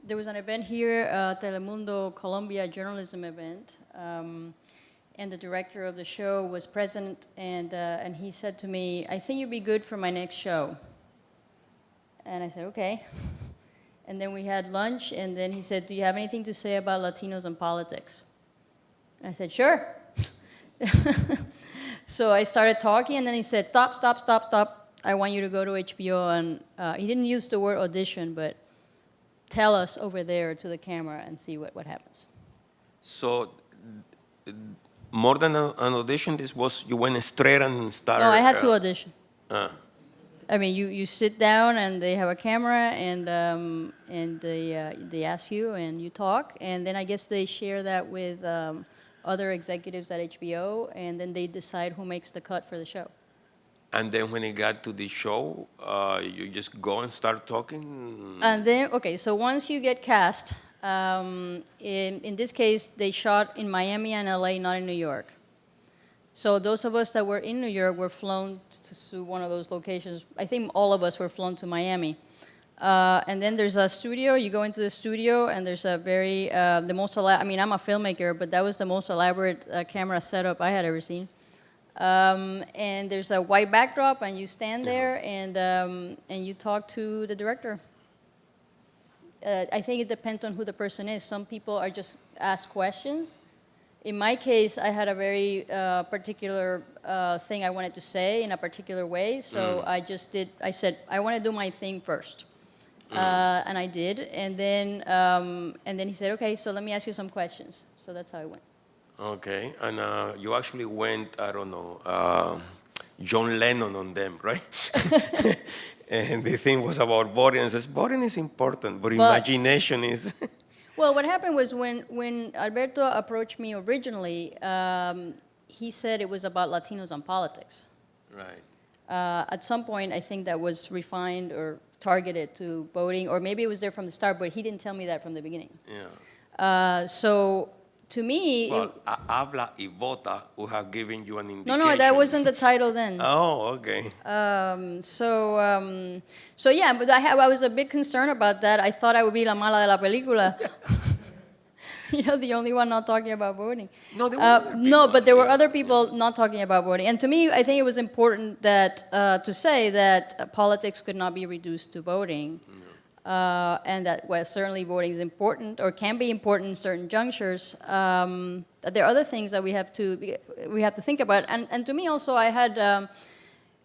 there was an event here, Telemundo Colombia journalism event, and the director of the show was present, and he said to me, "I think you'd be good for my next show." And I said, "Okay." And then we had lunch, and then he said, "Do you have anything to say about Latinos and politics?" And I said, "Sure." So I started talking, and then he said, "Stop, stop, stop, stop. I want you to go to HBO." And he didn't use the word audition, but tell us over there to the camera and see what happens. So, more than an audition, this was, you went straight and started? No, I had to audition. I mean, you sit down and they have a camera and they ask you and you talk, and then I guess they share that with other executives at HBO, and then they decide who makes the cut for the show. And then when it got to the show, you just go and start talking? And then, okay, so once you get cast, in this case, they shot in Miami and LA, not in New York. So those of us that were in New York were flown to one of those locations. I think all of us were flown to Miami. And then there's a studio. You go into the studio, and there's a very, the most, I mean, I'm a filmmaker, but that was the most elaborate camera setup I had ever seen. And there's a white backdrop, and you stand there, and you talk to the director. I think it depends on who the person is. Some people are just asked questions. In my case, I had a very particular thing I wanted to say in a particular way, so I said, I want to do my thing first. And I did, and then he said, "Okay, so let me ask you some questions." So that's how it went. Okay, and you actually went, I don't know, John Lennon on them, right? And the thing was about voting, and says, voting is important, but imagination is... Well, what happened was when Alberto approached me originally, he said it was about Latinos and politics. Right. At some point, I think that was refined or targeted to voting, or maybe it was there from the start, but he didn't tell me that from the beginning. Yeah. So to me... Well, Habla y Vota would have given you an indication. No, that wasn't the title then. Oh, okay. So yeah, but I was a bit concerned about that. I thought I would be la mala de la película. You know, the only one not talking about voting. No, there were no, but there were other people not talking about voting. And to me, I think it was important that to say that politics could not be reduced to voting, and that well, certainly voting is important or can be important in certain junctures. That there are other things that we have to think about. And to me also, I had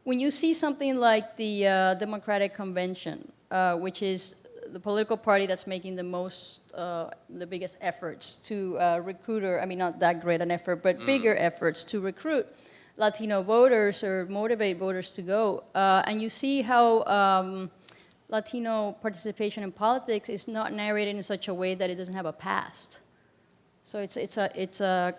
when you see something like the Democratic Convention, which is the political party that's making the biggest efforts to recruit, or I mean, not that great an effort, but bigger efforts to recruit Latino voters or motivate voters to go. And you see how Latino participation in politics is not narrated in such a way that it doesn't have a past. So it's a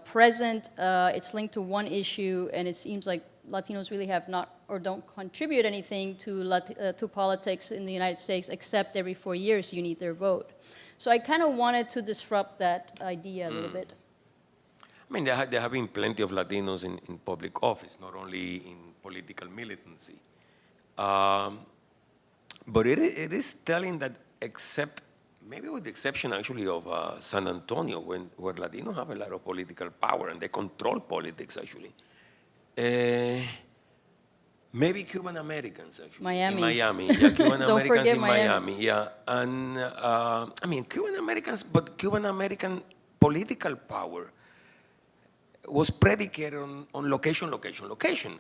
present. It's linked to one issue, and it seems like Latinos really have not or don't contribute anything to politics in the United States, except every 4 years you need their vote. So I kind of wanted to disrupt that idea a little bit. I mean, there have been plenty of Latinos in public office, not only in political militancy. But it is telling that, except, maybe with the exception actually of San Antonio, where Latinos have a lot of political power and they control politics actually. Maybe Cuban Americans actually. Miami. In Miami, yeah, Cuban Don't Americans forget in Miami, yeah. And I mean, Cuban Americans, but Cuban American political power was predicated on location.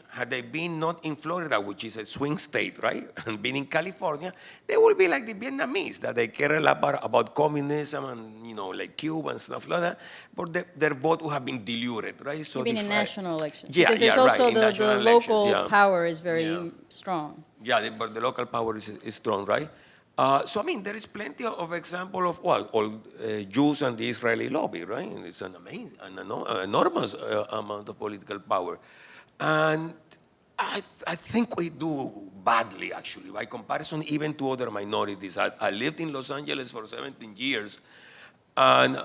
Had they been not in Florida, which is a swing state, right, and been in California, they would be like the Vietnamese, that they care a lot about communism and, like Cuba and stuff like that, but their vote would have been diluted, right? So you mean in national elections? Yeah, because there's right, also the local power is very strong. Yeah, but the local power is strong, right? So, I mean, there is plenty of example of, all Jews and the Israeli lobby, right? And it's an amazing, enormous amount of political power. And I think we do badly, actually, by comparison even to other minorities. I lived in Los Angeles for 17 years, and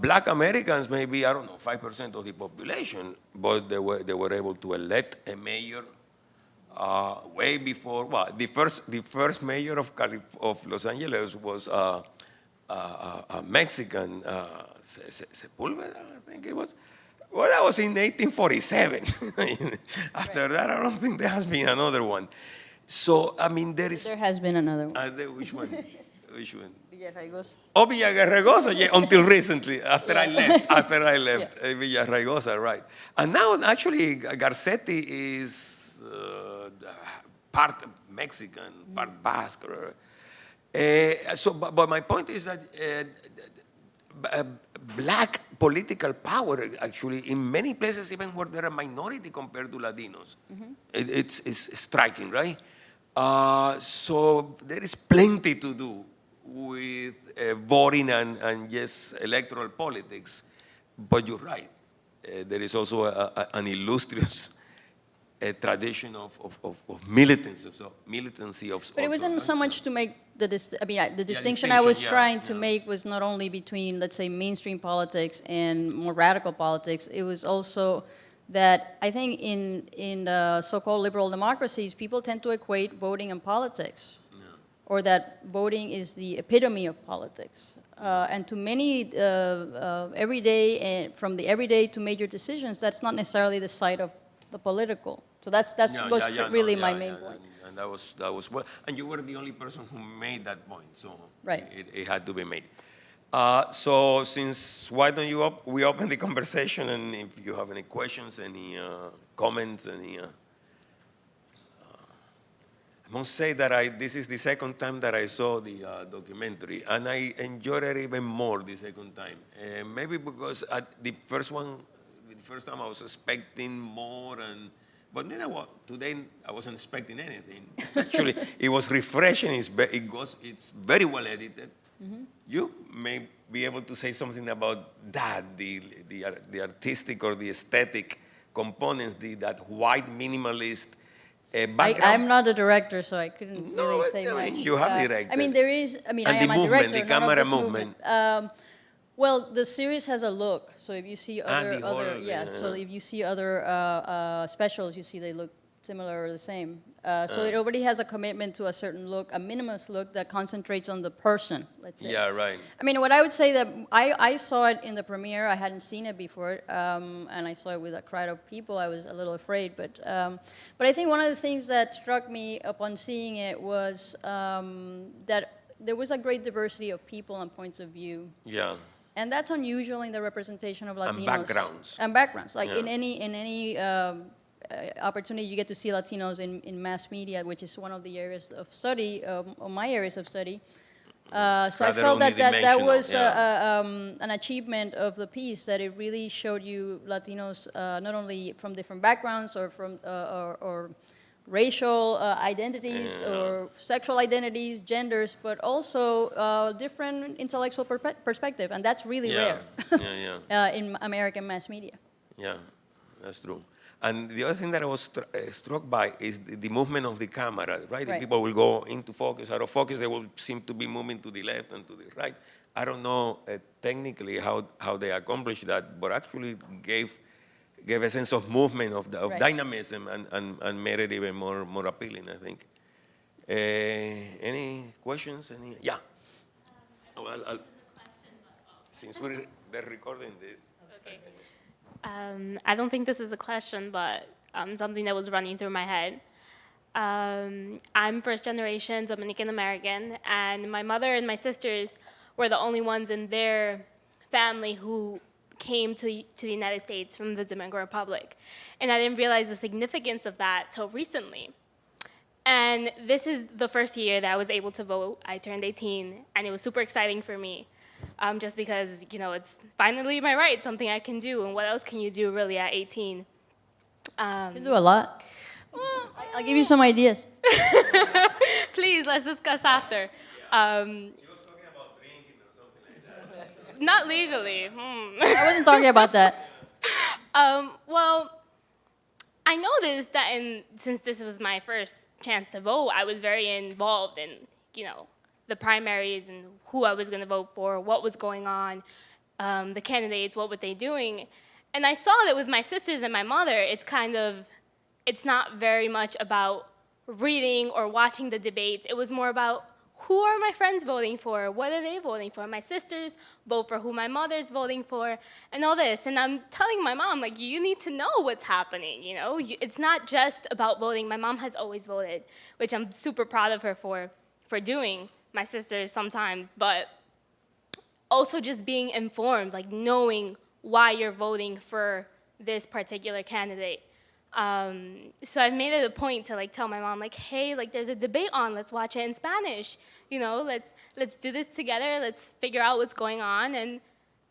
black Americans maybe, 5% of the population, but they were able to elect a mayor way before. Well, the first mayor of Los Angeles was a Mexican, Sepulveda, I think it was. Well, that was in 1847. After that, I don't think there has been another one. So, I mean, there is. There has been another one. Which one? Which one? Villarraigosa. Oh, Villarraigosa, yeah, until recently, after I left, Villarraigosa, right. And now, actually, Garcetti is part Mexican, part Basque. But my point is that black political power, actually, in many places, even where they're a minority compared to Latinos, it's striking, right? So there is plenty to do with voting and yes, electoral politics. But you're right. There is also an illustrious tradition of militancy of. But it wasn't so much to make the distinction I was trying to make was not only between, let's say, mainstream politics and more radical politics. It was also that I think in the so-called liberal democracies, people tend to equate voting and politics, or that voting is the epitome of politics. And to many, everyday, from the everyday to major decisions, that's not necessarily the site of the political. So that's really my main point. And that was well, and you were the only person who made that point, so right. it had to be made. So why don't we open the conversation, and if you have any questions, any comments, any. I must say that this is the second time that I saw the documentary, and I enjoyed it even more the second time. Maybe because the first time I was expecting more, but then today I wasn't expecting anything. Actually, it was refreshing. It's very well edited. Mm-hmm. You may be able to say something about that, the artistic or the aesthetic components, that white minimalist. I'm not a director, so I couldn't really say much. You have directed. I mean, there is. I mean, and I am a director. The camera movement. Well, the series has a look. So if you see other so if you see other specials, you see they look similar or the same. So it already has a commitment to a certain look, a minimalist look that concentrates on the person, let's say. Yeah, right. I mean, what I would say that I saw it in the premiere. I hadn't seen it before, and I saw it with a crowd of people. I was a little afraid, but I think one of the things that struck me upon seeing it was that there was a great diversity of people and points of view. Yeah. And that's unusual in the representation of Latinos. And backgrounds. Like in any opportunity you get to see Latinos in mass media, which is one of the areas of study, or my areas of study. So I felt that was an achievement of the piece, that it really showed you Latinos not only from different backgrounds or from or racial identities or sexual identities, genders, but also different intellectual perspective, and that's really rare in American mass media. Yeah, that's true. And the other thing that I was struck by is the movement of the camera, right? The people will go into focus, out of focus, they will seem to be moving to the left and to the right. I don't know technically how they accomplished that, but actually gave a sense of movement, of dynamism, and made it even more appealing, I think. Any questions? Yeah. Since they're recording this. Okay. I don't think this is a question, but something that was running through my head. I'm first generation Dominican American, and my mother and my sisters were the only ones in their family who came to the United States from the Dominican Republic. And I didn't realize the significance of that till recently. And this is the first year that I was able to vote. I turned 18, and it was super exciting for me. Just because, it's finally my right, something I can do, and what else can you do really at 18? You can do a lot. I'll give you some ideas. Please, let's discuss after. He was talking about drinking or something like that. Not legally. I wasn't talking about that. Well, I noticed that since this was my first chance to vote, I was very involved in, the primaries and who I was going to vote for, what was going on, the candidates, what were they doing. And I saw that with my sisters and my mother, it's it's not very much about reading or watching the debates. It was more about who are my friends voting for? What are they voting for? My sisters vote for who my mother's voting for, and all this. And I'm telling my mom, like, you need to know what's happening, you know? It's not just about voting. My mom has always voted, which I'm super proud of her for doing. My sisters sometimes, but also just being informed, like knowing why you're voting for this particular candidate. So I've made it a point to like tell my mom, like, hey, like there's a debate on, let's watch it in Spanish. You know, let's do this together, let's figure out what's going on, and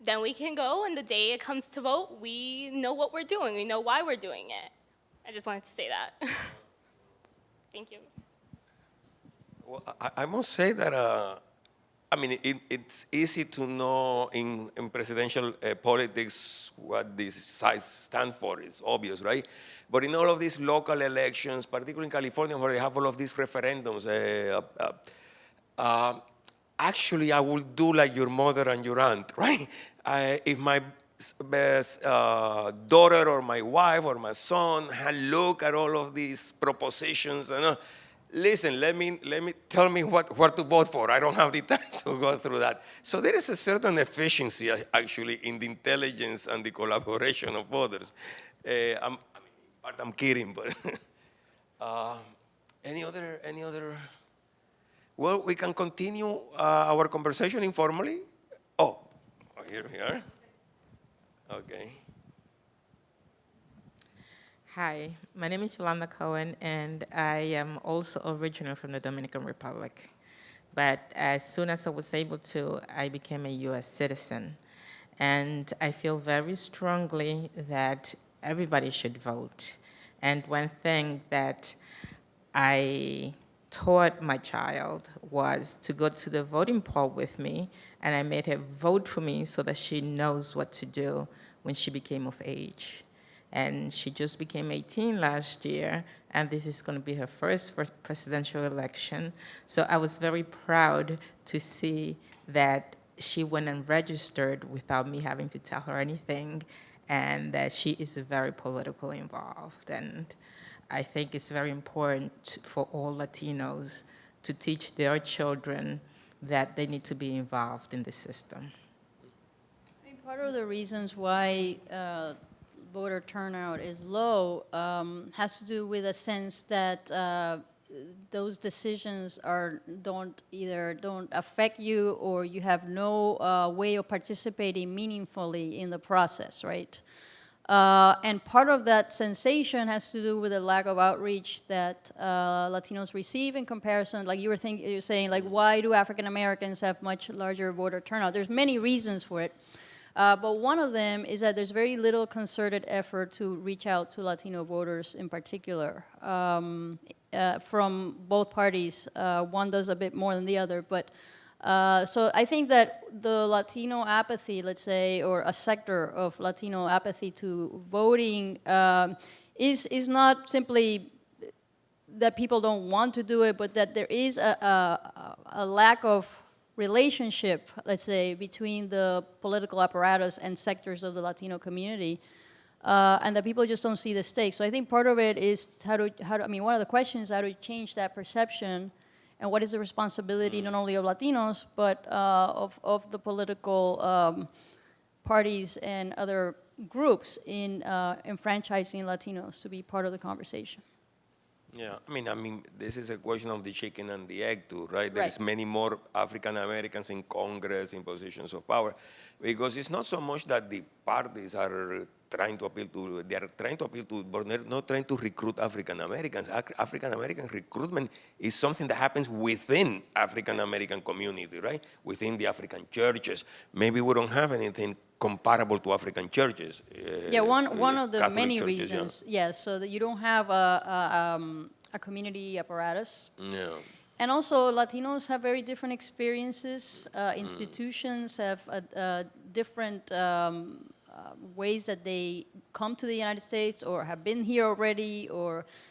then we can go, and the day it comes to vote, we know what we're doing, we know why we're doing it. I just wanted to say that. Thank you. Well, I must say that, I mean, it's easy to know in presidential politics what these sides stand for. It's obvious, right? But in all of these local elections, particularly in California, where they have all of these referendums, actually, I will do like your mother and your aunt, right? If my daughter or my wife or my son had looked at all of these propositions and listen, tell me what to vote for. I don't have the time to go through that. So there is a certain efficiency actually in the intelligence and the collaboration of others. I'm kidding, but any other? Well, we can continue our conversation informally. Oh, here we are. Okay. Hi, my name is Yolanda Cohen, and I am also original from the Dominican Republic. But as soon as I was able to, I became a U.S. citizen. And I feel very strongly that everybody should vote. And one thing that I taught my child was to go to the voting poll with me, and I made her vote for me so that she knows what to do when she became of age. And she just became 18 last year, and this is going to be her first presidential election. So I was very proud to see that she went and registered without me having to tell her anything, and that she is very politically involved. And I think it's very important for all Latinos to teach their children that they need to be involved in the system. I mean, part of the reasons why voter turnout is low has to do with a sense that those decisions don't affect you, or you have no way of participating meaningfully in the process, right? And part of that sensation has to do with the lack of outreach that Latinos receive in comparison. Like you're saying, like, why do African Americans have much larger voter turnout? There's many reasons for it. But one of them is that there's very little concerted effort to reach out to Latino voters in particular from both parties. One does a bit more than the other. But so I think that the Latino apathy, let's say, or a sector of Latino apathy to voting is not simply that people don't want to do it, but that there is a lack of relationship, let's say, between the political apparatus and sectors of the Latino community, and that people just don't see the stakes. So I think part of it is I mean, one of the questions is how to change that perception, and what is the responsibility not only of Latinos, but of the political parties and other groups in enfranchising Latinos to be part of the conversation. Yeah, I mean, this is a question of the chicken and the egg too, right? There's many more African Americans in Congress, in positions of power, because it's not so much that the parties are trying to appeal to, they are trying to appeal to, but they're not trying to recruit African Americans. African American recruitment is something that happens within African American community, right? Within the African churches. Maybe we don't have anything comparable to African churches. Yeah, one of the Catholic many churches, reasons, yes, so that you don't have a community apparatus. Yeah. And also, Latinos have very different experiences. Institutions have different ways that they come to the United States or have been here already.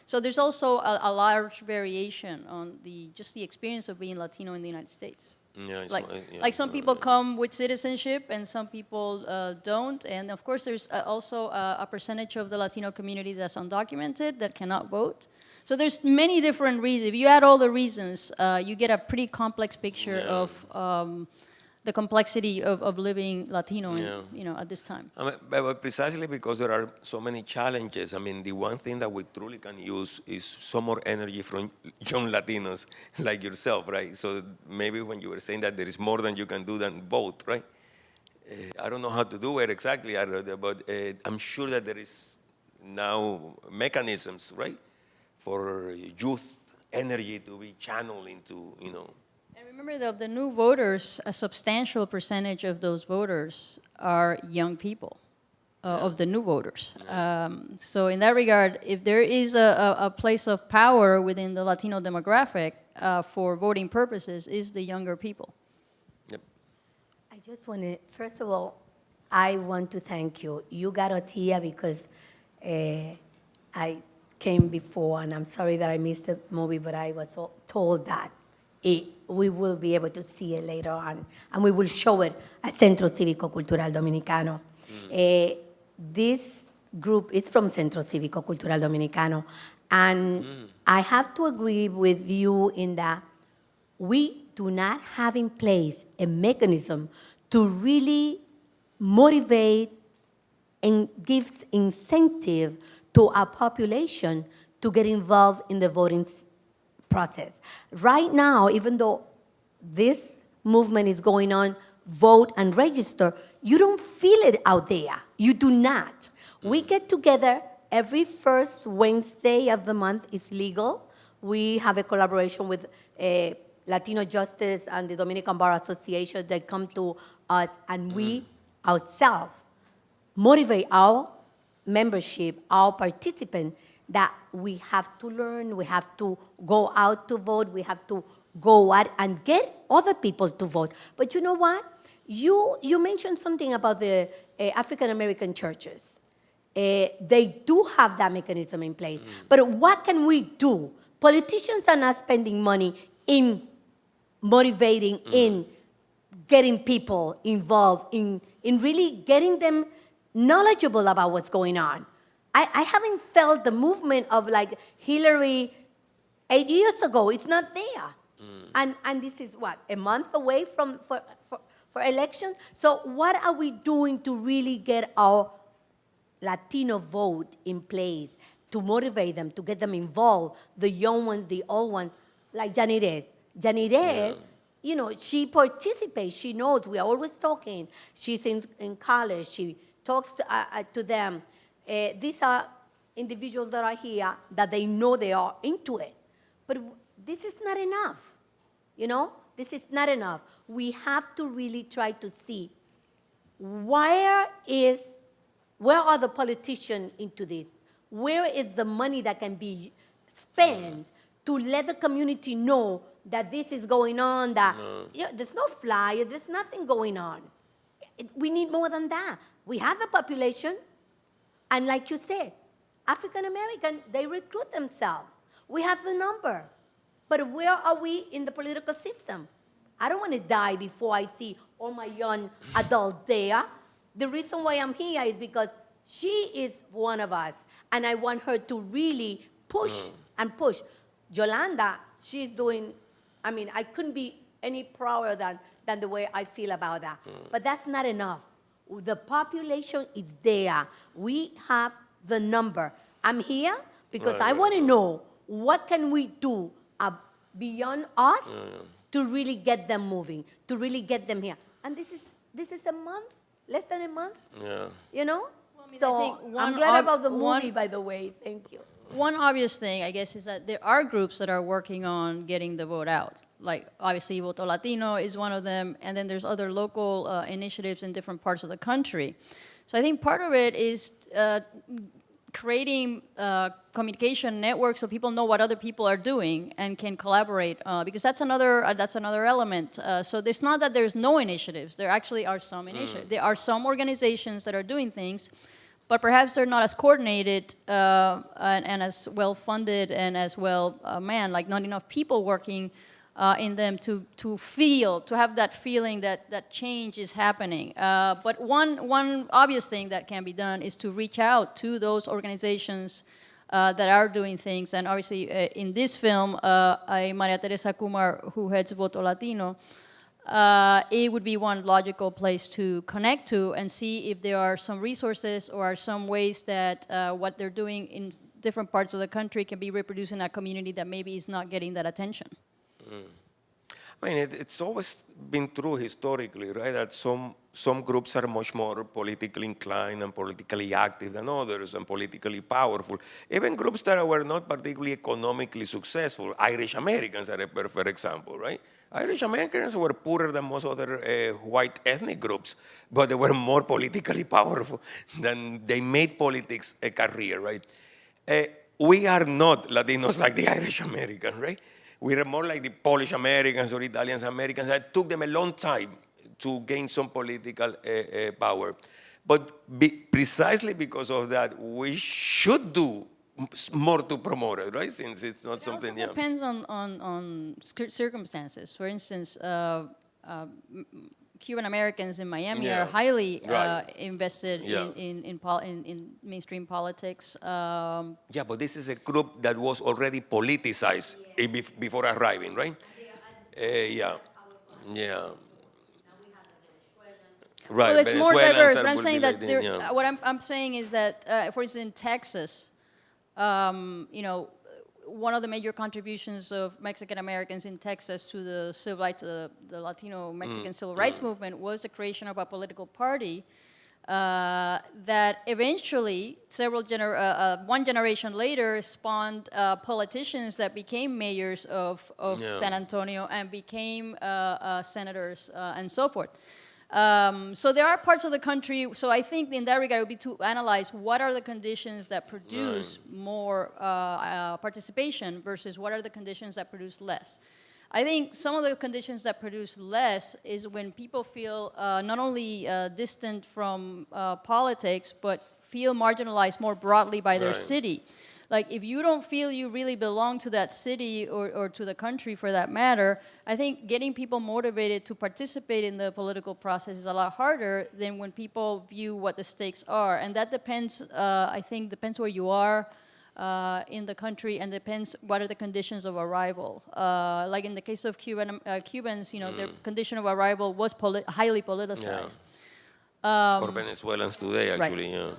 So there's also a large variation on just the experience of being Latino in the United States. Yeah, it's Like, more- yeah, like some people come with citizenship and some people don't. And of course, there's also a percentage of the Latino community that's undocumented that cannot vote. So there's many different reasons. If you add all the reasons, you get a pretty complex picture Yeah. of the complexity of living Latino, Yeah. at this time. I mean, but precisely because there are so many challenges. I mean, the one thing that we truly can use is some more energy from young Latinos like yourself, right? So maybe when you were saying that there is more than you can do than vote, right? I don't know how to do it exactly, but I'm sure that there is now mechanisms, right, for youth energy to be channeled into, And remember that of the new voters, a substantial percentage of those voters are young people, of the new voters. So in that regard, if there is a place of power within the Latino demographic for voting purposes, is the younger people. Yep. I just want to, first of all, I want to thank you. You got us here because I came before, and I'm sorry that I missed the movie, but I was told that we will be able to see it later on, and we will show it at Centro Cívico Cultural Dominicano. This group is from Centro Cívico Cultural Dominicano, and I have to agree with you in that we do not have in place a mechanism to really motivate and give incentive to our population to get involved in the voting process. Right now, even though this movement is going on, vote and register, you don't feel it out there. You do not. We get together every first Wednesday of the month. It's legal. We have a collaboration with Latino Justice and the Dominican Bar Association. They come to us, and we ourselves motivate our membership, our participants, that we have to learn, we have to go out to vote, we have to go out and get other people to vote. But you know what? You mentioned something about the African American churches. They do have that mechanism in place. But what can we do? Politicians are not spending money in motivating, in getting people involved, in really getting them knowledgeable about what's going on. I haven't felt the movement of like Hillary 8 years ago. It's not there. And this is what, a month away for election? So what are we doing to really get our Latino vote in place, to motivate them, to get them involved, the young ones, the old ones, like Janire. Janire, you know, she participates, she knows, we are always talking. She's in college, she talks to them. These are individuals that are here that they know they are into it. But this is not enough, you know? This is not enough. We have to really try to see where are the politicians into this? Where is the money that can be spent to let the community know that this is going on, that there's no flyer, there's nothing going on. We need more than that. We have the population, and like you said, African American, they recruit themselves. We have the number. But where are we in the political system? I don't want to die before I see all my young adults there. The reason why I'm here is because she is one of us, and I want her to really push and push. Yolanda, she's doing, I mean, I couldn't be any prouder than the way I feel about that. But that's not enough. The population is there. We have the number. I'm here because I want to know what can we do beyond us to really get them moving, to really get them here. And this is a month, less than a month, you know? Well, I mean, so I think I'm glad about the movie, by the way. Thank you. One obvious thing, I guess, is that there are groups that are working on getting the vote out. Like, obviously, Voto Latino is one of them, and then there's other local initiatives in different parts of the country. So I think part of it is creating communication networks so people know what other people are doing and can collaborate, because that's another element. So it's not that there's no initiatives. There actually are some initiatives. There are some organizations that are doing things, but perhaps they're not as coordinated and as well funded and as well manned, like not enough people working in them to feel, to have that feeling that change is happening. But one obvious thing that can be done is to reach out to those organizations that are doing things. And obviously, in this film, Maria Teresa Kumar, who heads Voto Latino, it would be one logical place to connect to and see if there are some resources or some ways that what they're doing in different parts of the country can be reproduced in a community that maybe is not getting that attention. I mean, it's always been true historically, right? That some groups are much more politically inclined and politically active than others and politically powerful. Even groups that were not particularly economically successful, Irish Americans are a perfect example, right? Irish Americans were poorer than most other white ethnic groups, but they were more politically powerful than they made politics a career, right? We are not Latinos like the Irish Americans, right? We are more like the Polish Americans or Italian Americans that took them a long time to gain some political power. But precisely because of that, we should do more to promote it, right? Since it's not something. It also depends on circumstances. For instance, Cuban Americans in Miami are highly invested in mainstream politics. Yeah, but this is a group that was already politicized before arriving, right? Yeah. Right. Well, it's more diverse, but I'm will saying be that like the- what I'm saying is that, for instance, in Texas, you know, one of the major contributions of Mexican Americans in Texas to the civil rights, the Latino Mexican civil rights movement was the creation of a political party that eventually, one generation later, spawned politicians that became mayors of San Antonio and became senators and so forth. So there are parts of the country, so I think in that regard it would be to analyze what are the conditions that produce more participation versus what are the conditions that produce less. I think some of the conditions that produce less is when people feel not only distant from politics, but feel marginalized more broadly by their city. Like, if you don't feel you really belong to that city or to the country for that matter, I think getting people motivated to participate in the political process is a lot harder than when people view what the stakes are. And that depends, I think, depends where you are in the country and depends what are the conditions of arrival. Like in the case of Cubans, you know, their condition of arrival was highly politicized. or Venezuelans today, actually. Yeah.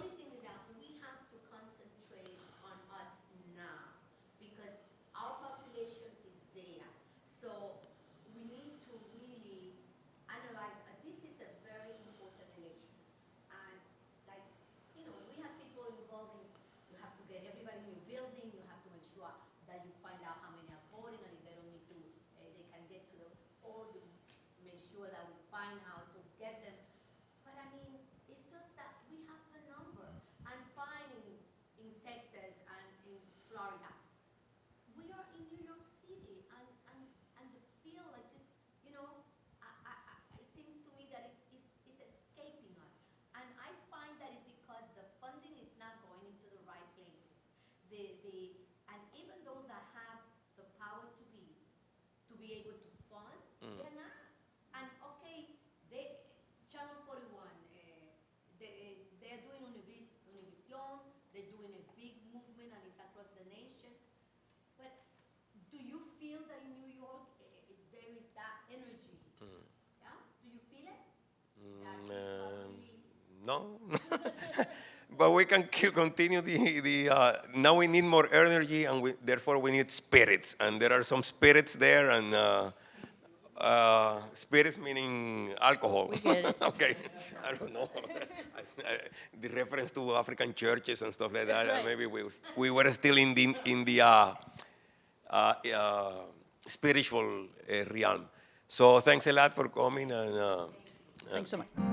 No, but we can continue now we need more energy and therefore we need spirits. And there are some spirits there and spirits meaning alcohol. We get it. Okay, I don't know. The reference to African churches and stuff like that, Right. maybe we were still in the spiritual realm. So thanks a lot for coming and Thanks so much.